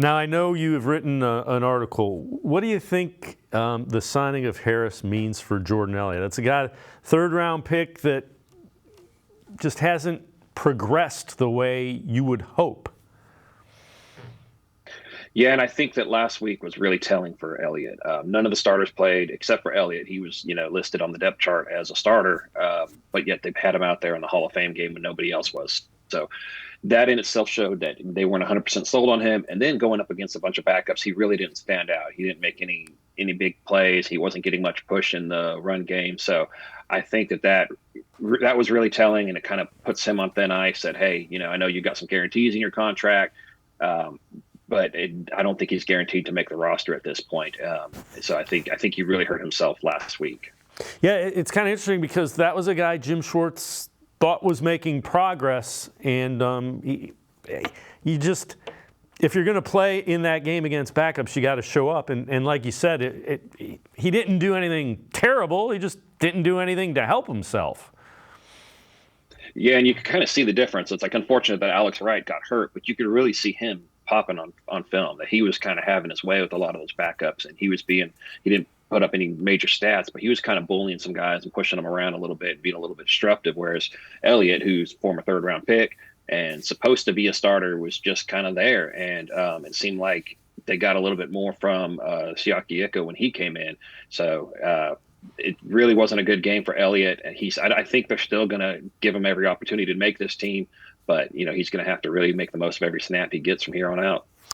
Now, I know you have written an article. What do you think the signing of Harris means for Jordan Elliott? That's a guy, third-round pick that just hasn't progressed the way you would hope. Yeah, and I think that last week was really telling for Elliott. None of the starters played except for Elliott. He was, listed on the depth chart as a starter, but yet they've had him out there in the Hall of Fame game when nobody else was. So that in itself showed that they weren't 100% sold on him. And then going up against a bunch of backups, he really didn't stand out. He didn't make any big plays. He wasn't getting much push in the run game. So I think that was really telling, and it kind of puts him on thin ice. That hey, I know you got some guarantees in your contract. But I don't think he's guaranteed to make the roster at this point. So I think he really hurt himself last week. Yeah, it's kind of interesting because that was a guy Jim Schwartz thought was making progress, and you just, if you're going to play in that game against backups, you got to show up. And like you said, he didn't do anything terrible. He just didn't do anything to help himself. Yeah, and you can kind of see the difference. It's like unfortunate that Alex Wright got hurt, but you could really see him popping on film that he was kind of having his way with a lot of those backups, and he didn't put up any major stats, but he was kind of bullying some guys and pushing them around a little bit and being a little bit disruptive. Whereas Elliott, who's former third-round pick and supposed to be a starter, was just kind of there. And it seemed like they got a little bit more from Siaki Ika when he came in. So it really wasn't a good game for Elliott. And I think they're still going to give him every opportunity to make this team. But, he's going to have to really make the most of every snap he gets from here on out.